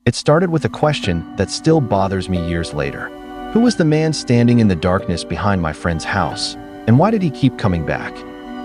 It started with a question that still bothers me years later. Who was the man standing in the darkness behind my friend's house? And why did he keep coming back?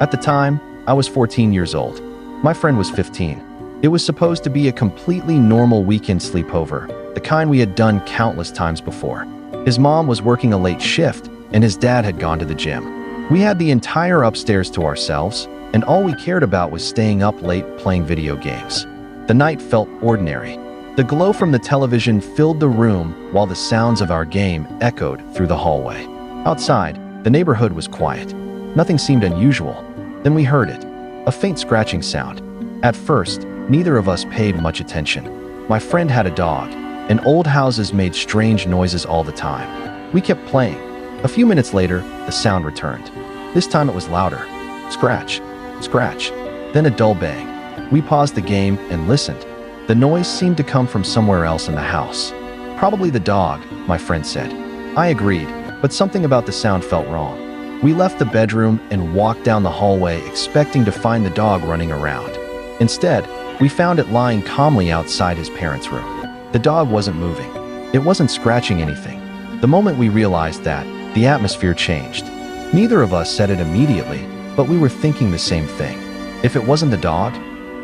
At the time, I was 14 years old. My friend was 15. It was supposed to be a completely normal weekend sleepover, the kind we had done countless times before. His mom was working a late shift, and his dad had gone to the gym. We had the entire upstairs to ourselves, and all we cared about was staying up late playing video games. The night felt ordinary. The glow from the television filled the room while the sounds of our game echoed through the hallway. Outside, the neighborhood was quiet. Nothing seemed unusual. Then we heard it, a faint scratching sound. At first, neither of us paid much attention. My friend had a dog, and old houses made strange noises all the time. We kept playing. A few minutes later, the sound returned. This time it was louder. Scratch, scratch, then a dull bang. We paused the game and listened. The noise seemed to come from somewhere else in the house. Probably the dog, my friend said. I agreed, but something about the sound felt wrong. We left the bedroom and walked down the hallway expecting to find the dog running around. Instead, we found it lying calmly outside his parents' room. The dog wasn't moving. It wasn't scratching anything. The moment we realized that, the atmosphere changed. Neither of us said it immediately, but we were thinking the same thing. If it wasn't the dog,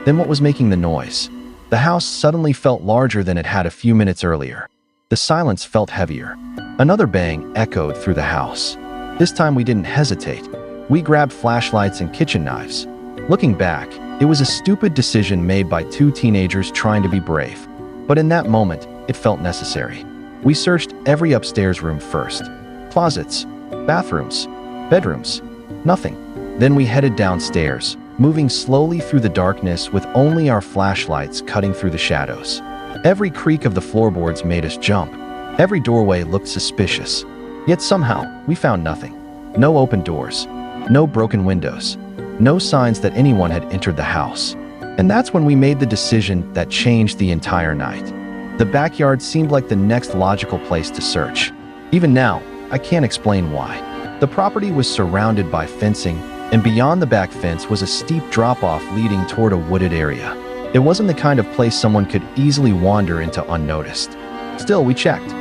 then what was making the noise? The house suddenly felt larger than it had a few minutes earlier. The silence felt heavier. Another bang echoed through the house. This time we didn't hesitate. We grabbed flashlights and kitchen knives. Looking back, it was a stupid decision made by two teenagers trying to be brave. But in that moment, it felt necessary. We searched every upstairs room first. Closets, bathrooms, bedrooms, nothing. Then we headed downstairs, moving slowly through the darkness with only our flashlights cutting through the shadows. Every creak of the floorboards made us jump. Every doorway looked suspicious. Yet somehow, we found nothing. No open doors, no broken windows, no signs that anyone had entered the house. And that's when we made the decision that changed the entire night. The backyard seemed like the next logical place to search. Even now, I can't explain why. The property was surrounded by fencing, and beyond the back fence was a steep drop-off leading toward a wooded area. It wasn't the kind of place someone could easily wander into unnoticed. Still, we checked.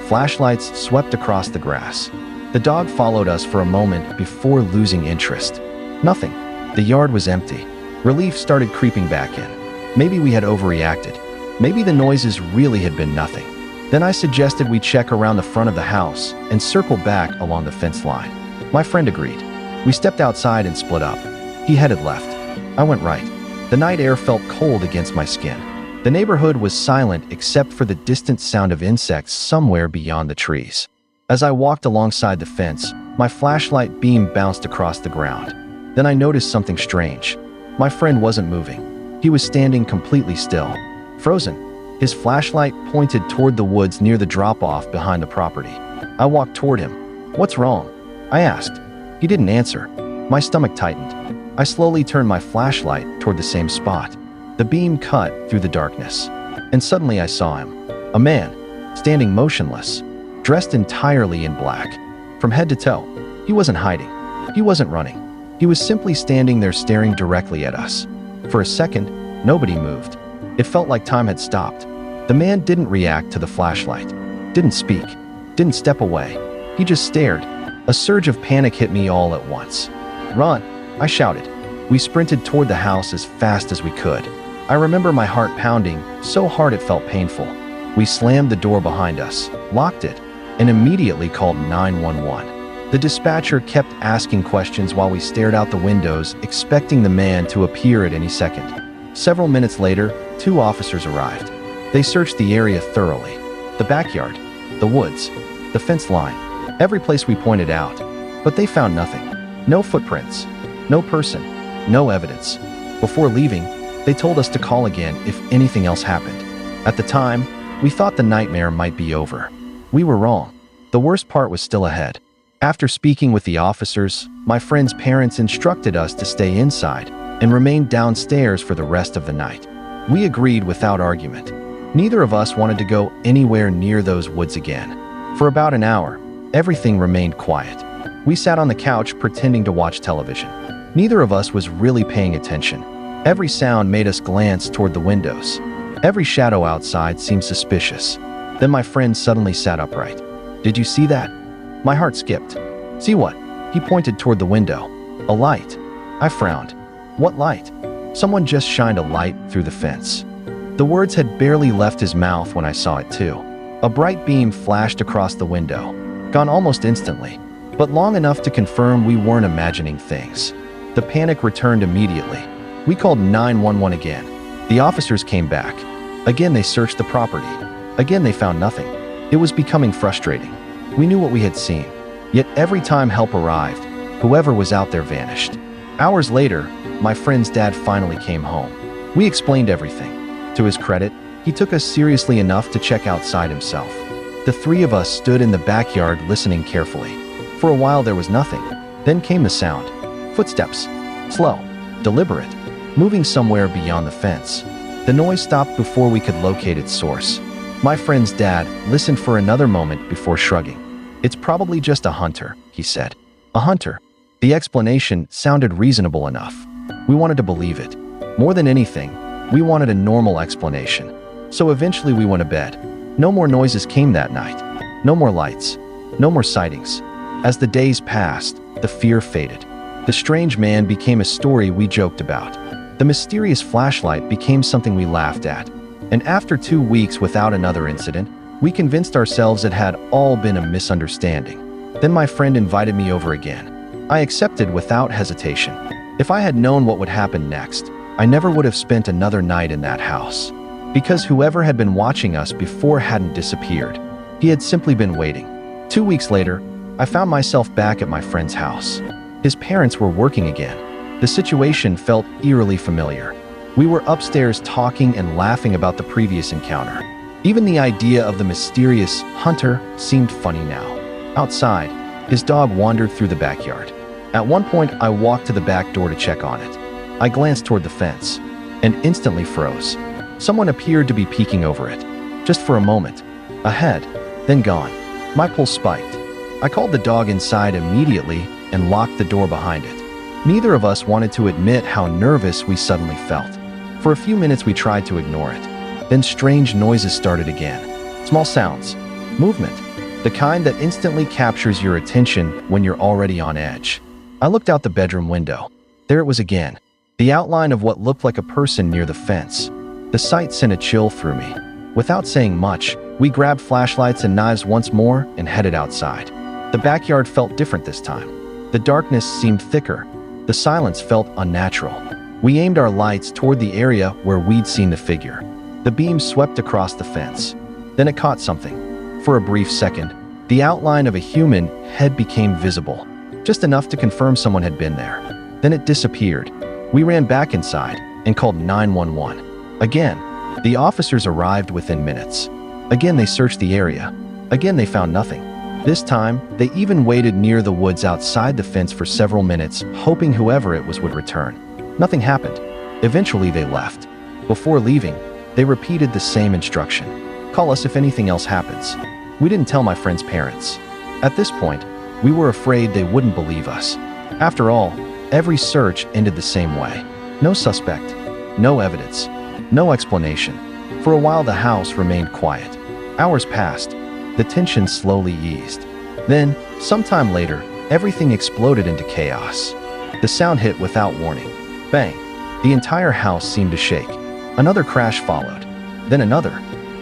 Flashlights swept across the grass. The dog followed us for a moment before losing interest. Nothing. The yard was empty. Relief started creeping back in. Maybe we had overreacted. Maybe the noises really had been nothing. Then I suggested we check around the front of the house and circle back along the fence line. My friend agreed. We stepped outside and split up. He headed left. I went right. The night air felt cold against my skin. The neighborhood was silent except for the distant sound of insects somewhere beyond the trees. As I walked alongside the fence, my flashlight beam bounced across the ground. Then I noticed something strange. My friend wasn't moving. He was standing completely still, frozen. His flashlight pointed toward the woods near the drop-off behind the property. I walked toward him. "What's wrong?" I asked. He didn't answer. My stomach tightened. I slowly turned my flashlight toward the same spot. The beam cut through the darkness. And suddenly I saw him. A man, standing motionless, dressed entirely in black. From head to toe, he wasn't hiding. He wasn't running. He was simply standing there staring directly at us. For a second, nobody moved. It felt like time had stopped. The man didn't react to the flashlight, didn't speak, didn't step away. He just stared. A surge of panic hit me all at once. "Run!" I shouted. We sprinted toward the house as fast as we could. I remember my heart pounding so hard it felt painful. We slammed the door behind us, locked it, and immediately called 911. The dispatcher kept asking questions while we stared out the windows, expecting the man to appear at any second. Several minutes later, 2 officers arrived. They searched the area thoroughly. The backyard, the woods, the fence line, every place we pointed out. But they found nothing. No footprints, no person, no evidence. Before leaving, they told us to call again if anything else happened. At the time, we thought the nightmare might be over. We were wrong. The worst part was still ahead. After speaking with the officers, my friend's parents instructed us to stay inside and remain downstairs for the rest of the night. We agreed without argument. Neither of us wanted to go anywhere near those woods again. For about an hour, everything remained quiet. We sat on the couch pretending to watch television. Neither of us was really paying attention. Every sound made us glance toward the windows. Every shadow outside seemed suspicious. Then my friend suddenly sat upright. "Did you see that?" My heart skipped. "See what?" He pointed toward the window. "A light." I frowned. "What light?" "Someone just shined a light through the fence." The words had barely left his mouth when I saw it too. A bright beam flashed across the window, gone almost instantly, but long enough to confirm we weren't imagining things. The panic returned immediately. We called 911 again. The officers came back. Again, they searched the property. Again, they found nothing. It was becoming frustrating. We knew what we had seen, yet every time help arrived, whoever was out there vanished. Hours later, my friend's dad finally came home. We explained everything. To his credit, he took us seriously enough to check outside himself. The three of us stood in the backyard listening carefully. For a while there was nothing. Then came the sound. Footsteps. Slow. Deliberate. Moving somewhere beyond the fence. The noise stopped before we could locate its source. My friend's dad listened for another moment before shrugging. "It's probably just a hunter," he said. "A hunter." The explanation sounded reasonable enough. We wanted to believe it. More than anything, we wanted a normal explanation. So eventually we went to bed. No more noises came that night. No more lights. No more sightings. As the days passed, the fear faded. The strange man became a story we joked about. The mysterious flashlight became something we laughed at. And after 2 weeks without another incident, we convinced ourselves it had all been a misunderstanding. Then my friend invited me over again. I accepted without hesitation. If I had known what would happen next, I never would have spent another night in that house. Because whoever had been watching us before hadn't disappeared. He had simply been waiting. 2 weeks later, I found myself back at my friend's house. His parents were working again. The situation felt eerily familiar. We were upstairs talking and laughing about the previous encounter. Even the idea of the mysterious hunter seemed funny now. Outside, his dog wandered through the backyard. At one point, I walked to the back door to check on it. I glanced toward the fence and instantly froze. Someone appeared to be peeking over it. Just for a moment. A head, then gone. My pulse spiked. I called the dog inside immediately and locked the door behind it. Neither of us wanted to admit how nervous we suddenly felt. For a few minutes we tried to ignore it. Then strange noises started again. Small sounds. Movement. The kind that instantly captures your attention when you're already on edge. I looked out the bedroom window. There it was again. The outline of what looked like a person near the fence. The sight sent a chill through me. Without saying much, we grabbed flashlights and knives once more and headed outside. The backyard felt different this time. The darkness seemed thicker. The silence felt unnatural. We aimed our lights toward the area where we'd seen the figure. The beam swept across the fence. Then it caught something. For a brief second, the outline of a human head became visible, just enough to confirm someone had been there. Then it disappeared. We ran back inside and called 911. Again, the officers arrived within minutes. Again, they searched the area. Again, they found nothing. This time, they even waited near the woods outside the fence for several minutes, hoping whoever it was would return. Nothing happened. Eventually, they left. Before leaving, they repeated the same instruction. "Call us if anything else happens." We didn't tell my friend's parents. At this point, we were afraid they wouldn't believe us. After all, every search ended the same way. No suspect, no evidence, no explanation. For a while, the house remained quiet. Hours passed. The tension slowly eased. Then, sometime later, everything exploded into chaos. The sound hit without warning. Bang! The entire house seemed to shake. Another crash followed. Then another.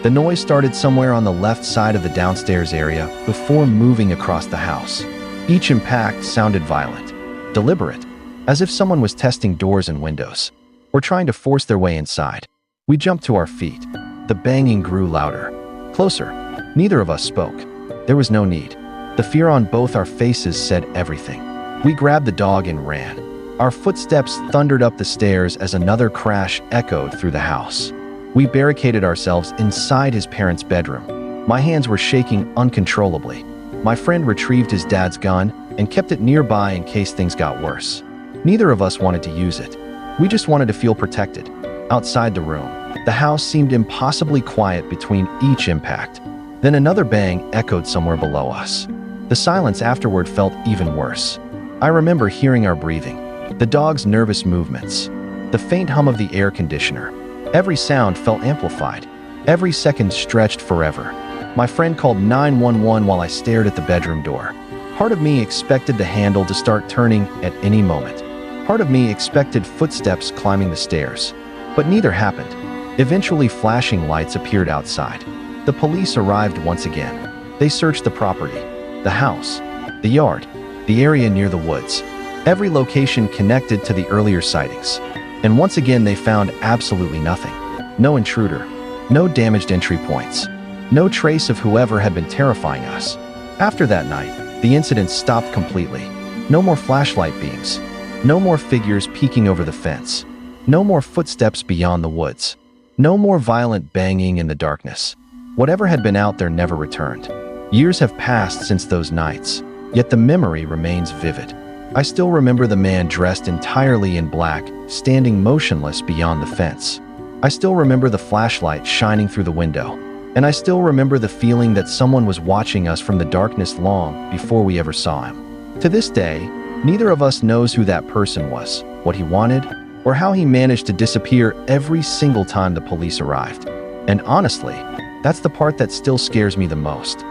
The noise started somewhere on the left side of the downstairs area before moving across the house. Each impact sounded violent, deliberate, as if someone was testing doors and windows, or trying to force their way inside. We jumped to our feet. The banging grew louder. Closer. Neither of us spoke. There was no need. The fear on both our faces said everything. We grabbed the dog and ran. Our footsteps thundered up the stairs as another crash echoed through the house. We barricaded ourselves inside his parents' bedroom. My hands were shaking uncontrollably. My friend retrieved his dad's gun and kept it nearby in case things got worse. Neither of us wanted to use it. We just wanted to feel protected. Outside the room, the house seemed impossibly quiet between each impact. Then another bang echoed somewhere below us. The silence afterward felt even worse. I remember hearing our breathing, the dog's nervous movements, the faint hum of the air conditioner. Every sound felt amplified. Every second stretched forever. My friend called 911 while I stared at the bedroom door. Part of me expected the handle to start turning at any moment. Part of me expected footsteps climbing the stairs. But neither happened. Eventually, flashing lights appeared outside. The police arrived once again. They searched the property, the house, the yard, the area near the woods, every location connected to the earlier sightings. And once again, they found absolutely nothing. No intruder, no damaged entry points, no trace of whoever had been terrifying us. After that night, the incident stopped completely. No more flashlight beams. No more figures peeking over the fence. No more footsteps beyond the woods. No more violent banging in the darkness. Whatever had been out there never returned. Years have passed since those nights, yet the memory remains vivid. I still remember the man dressed entirely in black, standing motionless beyond the fence. I still remember the flashlight shining through the window. And I still remember the feeling that someone was watching us from the darkness long before we ever saw him. To this day, neither of us knows who that person was, what he wanted, or how he managed to disappear every single time the police arrived. And honestly, that's the part that still scares me the most.